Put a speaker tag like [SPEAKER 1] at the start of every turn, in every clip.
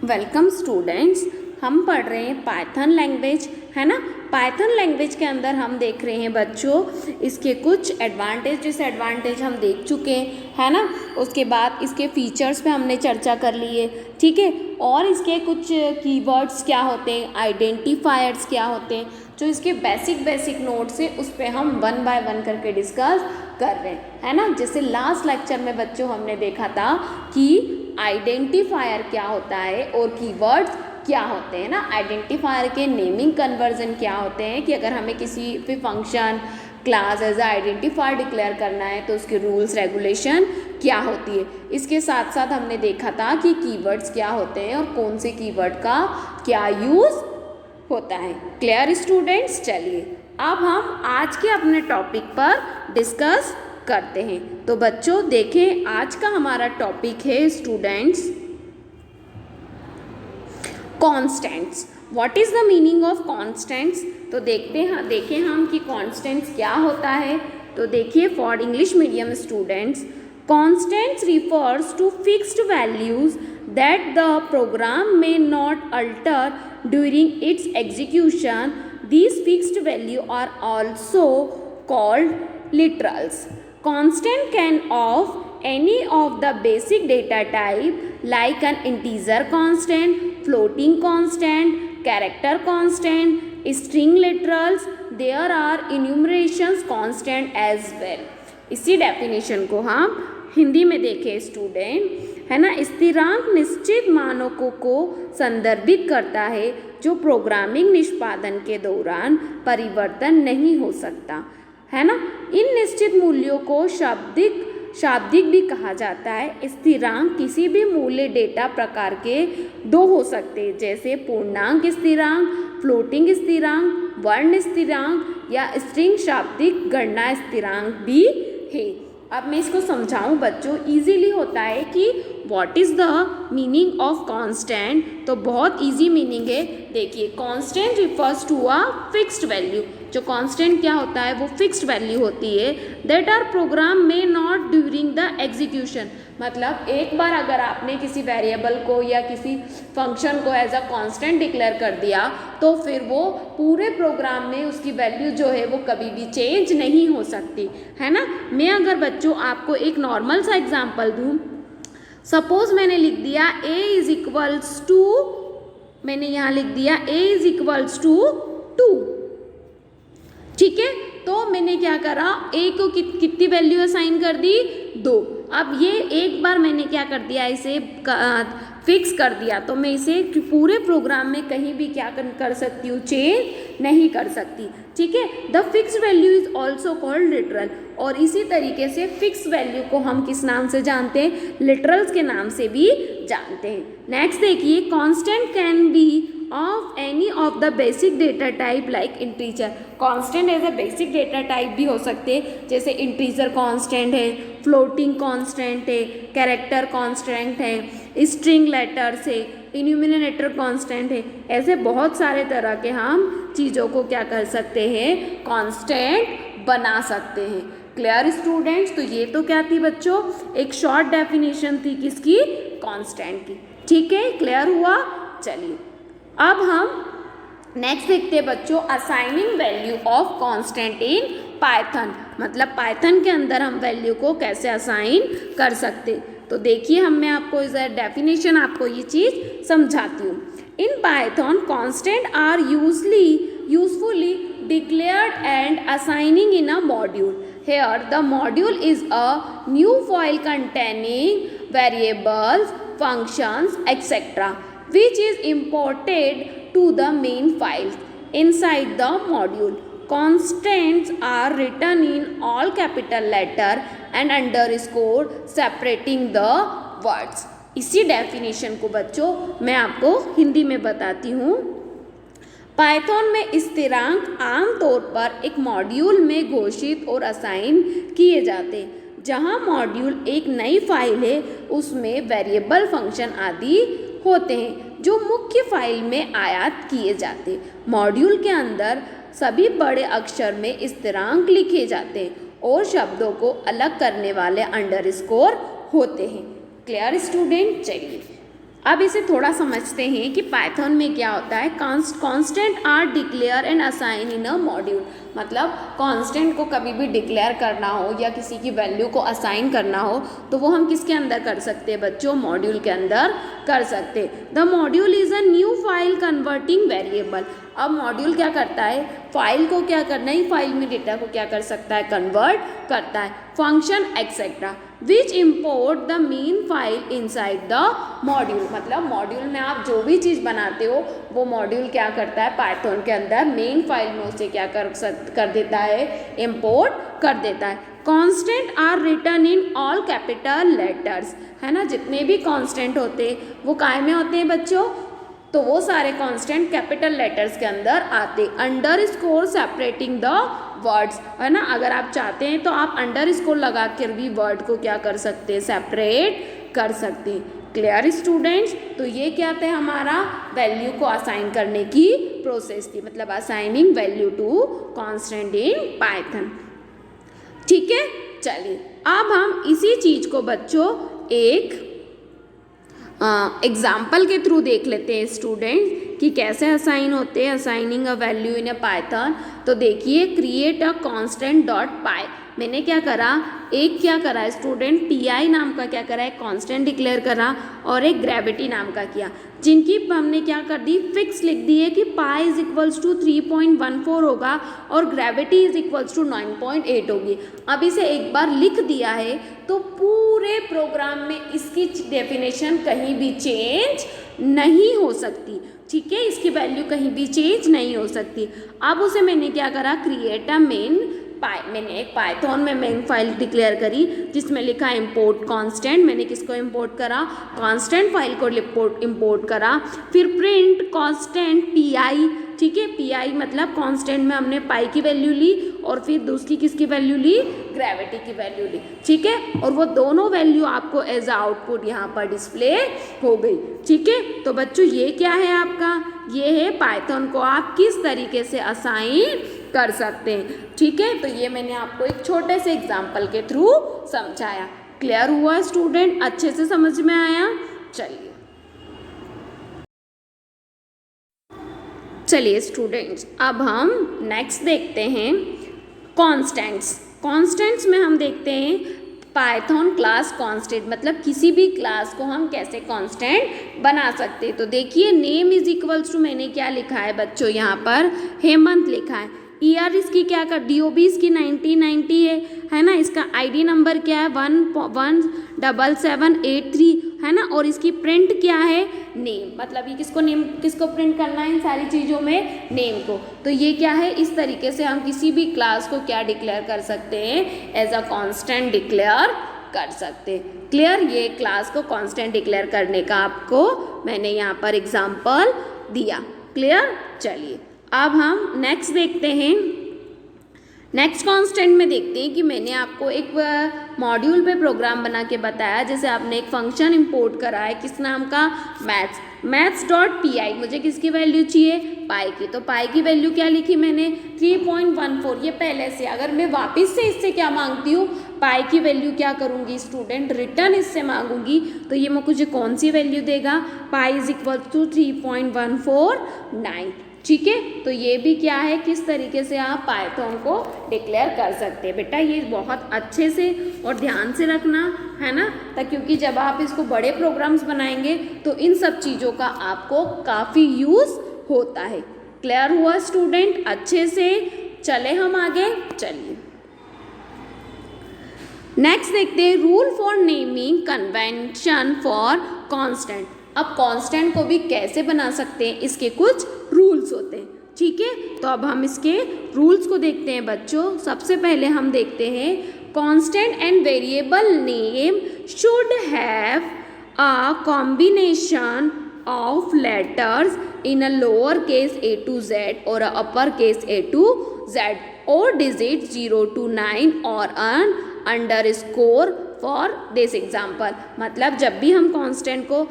[SPEAKER 1] Welcome students. हम पढ़ रहे हैं पाइथन लैंग्वेज, है ना। पाइथन लैंग्वेज के अंदर हम देख रहे हैं बच्चों इसके कुछ एडवांटेज डिसएडवांटेज हम देख चुके हैं, है ना। उसके बाद इसके फीचर्स पे हमने चर्चा कर ली है, ठीक है। और इसके कुछ कीवर्ड्स क्या होते हैं, आइडेंटिफायर्स क्या होते हैं, जो इसके बेसिक नोट्स है उस पर हम वन बाय वन करके डिस्कस कर रहे हैं, है ना। जैसे लास्ट लेक्चर में बच्चों हमने देखा था कि आइडेंटिफायर क्या होता है और कीवर्ड्स क्या होते हैं ना। आइडेंटिफायर के नेमिंग कन्वर्जन क्या होते हैं कि अगर हमें किसी भी function class as identifier declare करना है तो उसके रूल्स रेगुलेशन क्या होती है। इसके साथ साथ हमने देखा था कि कीवर्ड्स क्या होते हैं और कौन से कीवर्ड का क्या यूज़ होता है। क्लियर स्टूडेंट्स, चलिए अब हम आज के अपने टॉपिक पर डिस्कस करते हैं। तो बच्चों देखें, आज का हमारा टॉपिक है students constants. What is the meaning of constants. तो देखें हम कि कॉन्स्टेंट्स क्या होता है। तो देखिए, for English medium students, constants refers to fixed values that the program may not alter during its execution. These fixed value are also called literals. Constant can of any of the basic data type like an integer constant, floating constant, character constant, string literals. There are enumerations constant as well. इसी definition को हम हिंदी में देखें student, है ना। स्थिरांक निश्चित मानकों को संदर्भित करता है जो प्रोग्रामिंग निष्पादन के दौरान परिवर्तन नहीं हो सकता, है ना। इन निश्चित मूल्यों को शाब्दिक भी कहा जाता है। स्थिरांक किसी भी मूल्य डेटा प्रकार के दो हो सकते हैं, जैसे पूर्णांक स्थिरांक, फ्लोटिंग स्थिरांक, वर्ण स्थिरांक या स्ट्रिंग शाब्दिक गणना स्थिरांक भी है। अब मैं इसको समझाऊं बच्चों, इजीली होता है कि what is the meaning of constant. तो बहुत इजी मीनिंग है। देखिए, constant refers to a fixed value. जो कांस्टेंट क्या होता है, वो फिक्स्ड वैल्यू होती है। दैट आर प्रोग्राम में नॉट ड्यूरिंग द एग्जीक्यूशन। मतलब एक बार अगर आपने किसी वेरिएबल को या किसी फंक्शन को एज अ कांस्टेंट डिक्लेयर कर दिया तो फिर वो पूरे प्रोग्राम में उसकी वैल्यू जो है वो कभी भी चेंज नहीं हो सकती, है ना। मैं अगर बच्चों आपको एक नॉर्मल सा एग्जांपल दूं, सपोज मैंने लिख दिया a इज इक्वल्स टू, मैंने यहाँ लिख दिया a इज इक्वल्स टू 2, ठीक है। तो मैंने क्या करा, a को कितनी वैल्यू असाइन कर दी, 2। अब ये एक बार मैंने क्या कर दिया, इसे फिक्स कर दिया, तो मैं इसे पूरे प्रोग्राम में कहीं भी क्या कर सकती हूँ, चेंज नहीं कर सकती, ठीक है। The fix value is also called literal. और इसी तरीके से फिक्स वैल्यू को हम किस नाम से जानते हैं, लिटरल्स के नाम से भी जानते हैं। नेक्स्ट देखिए, constant can be of any of the basic data type like integer. Constant as a basic data type भी हो सकते हैं, जैसे इंटीजर कांस्टेंट है, फ्लोटिंग कांस्टेंट है, कैरेक्टर कांस्टेंट है, स्ट्रिंग लेटर्स है, इन्यूमिनेटर कांस्टेंट है। ऐसे बहुत सारे तरह के हम चीज़ों को क्या कर सकते हैं, कांस्टेंट बना सकते हैं। Clear students. तो ये तो क्या थी बच्चों, एक शॉर्ट डेफिनेशन थी किसकी, कांस्टेंट की, ठीक है। क्लियर हुआ। चलिए अब हम नेक्स्ट देखते हैं बच्चों, assigning value of constant in Python. मतलब पाइथन के अंदर हम वैल्यू को कैसे असाइन कर सकते। तो देखिए, मैं आपको इस डेफिनेशन आपको ये चीज़ समझाती हूँ। In Python constant are usefully declared and assigning in a module. Here the module is a new file containing variables, functions, etc. which is imported to the main file. Inside the module, constants are written in all capital letter and underscore separating the words. इसी definition को बच्चों मैं आपको हिंदी में बताती हूँ। Python में स्थिरांक आमतौर पर एक मॉड्यूल में घोषित और असाइन किए जाते हैं। जहां मॉड्यूल एक नई फाइल है, उसमें वेरिएबल, फंक्शन आदि होते हैं जो मुख्य फाइल में आयात किए जाते हैं। मॉड्यूल के अंदर सभी बड़े अक्षर में स्थिरांक लिखे जाते हैं और शब्दों को अलग करने वाले अंडरस्कोर होते हैं। Clear student. चलिए अब इसे थोड़ा समझते हैं कि पाइथन में क्या होता है। Constant are declare and assign in a module, मतलब कांस्टेंट को कभी भी डिक्लेयर करना हो या किसी की वैल्यू को असाइन करना हो तो वो हम किसके अंदर कर सकते हैं बच्चों, मॉड्यूल के अंदर कर सकते हैं। The module is a new file converting variable. अब मॉड्यूल क्या करता है, फाइल को क्या करना है, फाइल में डेटा को क्या कर सकता है, कन्वर्ट करता है। Function etcetera which import the main file inside the module, मतलब मॉड्यूल में आप जो भी चीज़ बनाते हो वो मॉड्यूल क्या करता है, पाइथन के अंदर मेन फाइल में उसे क्या कर देता है, इम्पोर्ट कर देता है। Constant are written in all capital letters, है ना, जितने भी कॉन्स्टेंट होते हैं वो काय में होते हैं बच्चों, तो वो सारे कांस्टेंट कैपिटल लेटर्स के अंदर आते। Under score separating the words, है ना, अगर आप चाहते हैं तो आप अंडर स्कोर लगा कर भी वर्ड को क्या कर सकते हैं, सेपरेट कर सकते हैं। क्लियर स्टूडेंट्स, तो ये क्या था हमारा, वैल्यू को असाइन करने की प्रोसेस थी, मतलब assigning value to constant in Python. ठीक है, चलिए अब हम इसी चीज़ को बच्चों एक एग्जाम्पल के थ्रू देख लेते हैं स्टूडेंट कि कैसे असाइन होते हैं, assigning a value in a Python. तो देखिए, क्रिएट अ कांस्टेंट डॉट पाई, मैंने क्या करा, एक क्या करा स्टूडेंट, पी नाम का क्या करा, एक कांस्टेंट डिक्लेयर करा और एक ग्रेविटी नाम का किया, जिनकी हमने क्या कर दी, फिक्स लिख दी है कि पाई इज इक्वल्स टू 3.14 होगा और ग्रेविटी इज इक्वल्स टू 9.8 होगी। अब इसे एक बार लिख दिया है तो पूरे प्रोग्राम में इसकी डेफिनेशन कहीं भी चेंज नहीं हो सकती। ठीक है, इसकी वैल्यू कहीं भी चेंज नहीं हो सकती। अब उसे मैंने क्या करा, क्रिएट अ मेन मैंने एक पाइथन में मेन फाइल डिक्लेयर करी जिसमें लिखा इंपोर्ट कांस्टेंट, मैंने किसको इंपोर्ट करा, कांस्टेंट फाइल को इंपोर्ट करा। फिर प्रिंट कांस्टेंट पी, ठीक है, पी मतलब कांस्टेंट में हमने पाई की वैल्यू ली और फिर दूसरी किसकी वैल्यू ली, ग्रेविटी की वैल्यू ली। ठीक है, और वो दोनों वैल्यू आपको एज अ आउटपुट यहाँ पर डिस्प्ले हो गई। ठीक है, तो बच्चों ये क्या है आपका, ये है पाइथन को आप किस तरीके से असाइन कर सकते हैं। ठीक है, तो ये मैंने आपको एक छोटे से एग्जाम्पल के थ्रू समझाया। क्लियर हुआ स्टूडेंट, अच्छे से समझ में आया। चलिए स्टूडेंट्स, अब हम नेक्स्ट देखते हैं कॉन्स्टेंट्स। कॉन्स्टेंट्स में हम देखते हैं पाइथन क्लास कांस्टेंट, मतलब किसी भी क्लास को हम कैसे कांस्टेंट बना सकते हैं। तो देखिए, नेम इज इक्वल्स टू, मैंने क्या लिखा है बच्चों, यहाँ पर हेमंत लिखा है। ईयर इसकी क्या कर, DOB इसकी 1990 है ना, इसका ID नंबर क्या है 11783 है ना, और इसकी प्रिंट क्या है, नेम, मतलब ये किसको प्रिंट करना है इन सारी चीज़ों में, नेम को। तो ये क्या है, इस तरीके से हम किसी भी क्लास को क्या डिक्लेयर कर सकते हैं, एज अ कांस्टेंट डिक्लेयर कर सकते हैं। क्लियर, ये क्लास को कांस्टेंट डिक्लेयर करने का आपको मैंने यहाँ पर एग्जाम्पल दिया। क्लियर, चलिए अब हम नेक्स्ट देखते हैं। नेक्स्ट कांस्टेंट में देखते हैं कि मैंने आपको एक मॉड्यूल पे प्रोग्राम बना के बताया, जैसे आपने एक फंक्शन इंपोर्ट करा है, किस नाम का, मैथ्स डॉट पी, मुझे किसकी वैल्यू चाहिए, पाई की। तो पाई की वैल्यू क्या लिखी मैंने, 3.14, ये पहले से। अगर मैं वापस से इससे क्या मांगती हूँ, पाई की वैल्यू क्या करूँगी स्टूडेंट, रिटर्न इससे मांगूंगी, तो ये मुझे कौन सी वैल्यू देगा, पाई इज इक्वल टू 3.149। ठीक है, तो ये भी क्या है, किस तरीके से आप पाइथन को डिक्लेयर कर सकते हैं। बेटा ये बहुत अच्छे से और ध्यान से रखना है ना, क्योंकि जब आप इसको बड़े प्रोग्राम्स बनाएंगे तो इन सब चीज़ों का आपको काफ़ी यूज़ होता है। क्लियर हुआ स्टूडेंट, अच्छे से चले हम आगे। चलिए नेक्स्ट देखते हैं, rule for naming convention for constant. अब कांस्टेंट को भी कैसे बना सकते हैं, इसके कुछ रूल्स होते हैं। ठीक है, तो अब हम इसके रूल्स को देखते हैं बच्चों। सबसे पहले हम देखते हैं, constant and variable name should have a combination of letters in a lower case A to Z और upper case A to Z और डिजिट 0 to 9 और an underscore for this example. मतलब जब भी हम कांस्टेंट को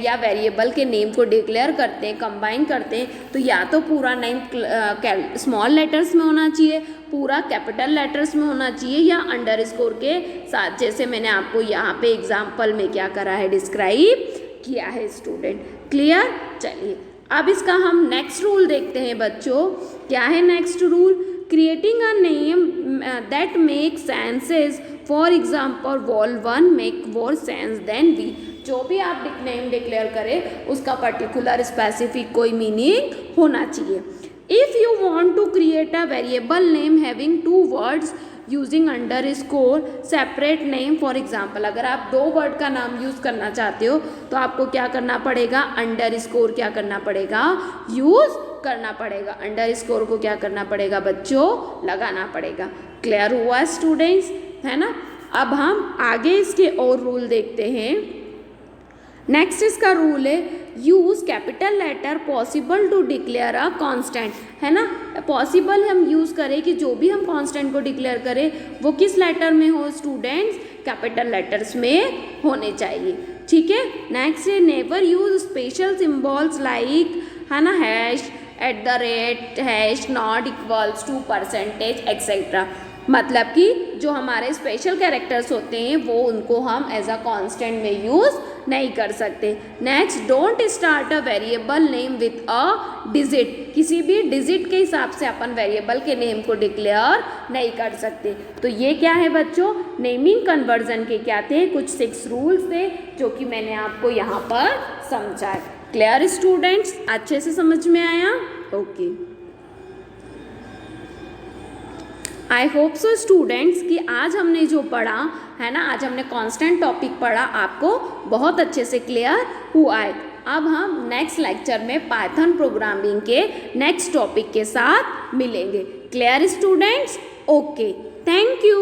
[SPEAKER 1] या वेरिएबल के नेम को डिक्लेयर करते हैं, कंबाइन करते हैं, तो या तो पूरा नेम स्मॉल लेटर्स में होना चाहिए, पूरा कैपिटल लेटर्स में होना चाहिए, या अंडरस्कोर के साथ, जैसे मैंने आपको यहाँ पे एग्जाम्पल में क्या करा है, डिस्क्राइब किया है स्टूडेंट। क्लियर? चलिए अब इसका हम नेक्स्ट रूल देखते हैं बच्चों। क्या है next rule? Creating a name that make senses, for example val 1 make more sense than v. जो भी आप नेम डिक्लेयर करें उसका पर्टिकुलर स्पेसिफिक कोई मीनिंग होना चाहिए। If you want to create a variable name having 2 words using underscore separate name, for example अगर आप 2 वर्ड का नाम यूज़ करना चाहते हो तो आपको क्या करना पड़ेगा? अंडर स्कोर क्या करना पड़ेगा? यूज़ करना पड़ेगा। अंडर स्कोर को क्या करना पड़ेगा बच्चों? लगाना पड़ेगा। क्लियर हुआ स्टूडेंट्स? है ना? अब हम आगे इसके और रूल देखते हैं। नेक्स्ट इसका रूल है use capital letter possible to declare a constant, है ना? पॉसिबल हम यूज़ करें कि जो भी हम कांस्टेंट को डिक्लेयर करें वो किस लेटर में हो स्टूडेंट्स? कैपिटल लेटर्स में होने चाहिए। ठीक है? नेक्स्ट है never use special symbols like, है ना, hash, @ hash, not, equals to, percentage etcetera. मतलब कि जो हमारे स्पेशल कैरेक्टर्स होते हैं वो उनको हम एज अ कांस्टेंट में यूज़ नहीं कर सकते। Next, don't start a variable name with a digit. किसी भी डिजिट के हिसाब से अपन वेरिएबल के नेम को डिक्लेयर नहीं कर सकते। तो ये क्या है बच्चों? नेमिंग कन्वर्जन के क्या थे? कुछ 6 रूल्स थे जो कि मैंने आपको यहाँ पर समझाए। Clear students? अच्छे से समझ में आया? Okay. I hope so students कि आज हमने जो पढ़ा है ना, आज हमने कांस्टेंट टॉपिक पढ़ा, आपको बहुत अच्छे से क्लियर हुआ है। अब हम नेक्स्ट लेक्चर में पाइथन प्रोग्रामिंग के नेक्स्ट टॉपिक के साथ मिलेंगे। Clear students? Okay, thank you.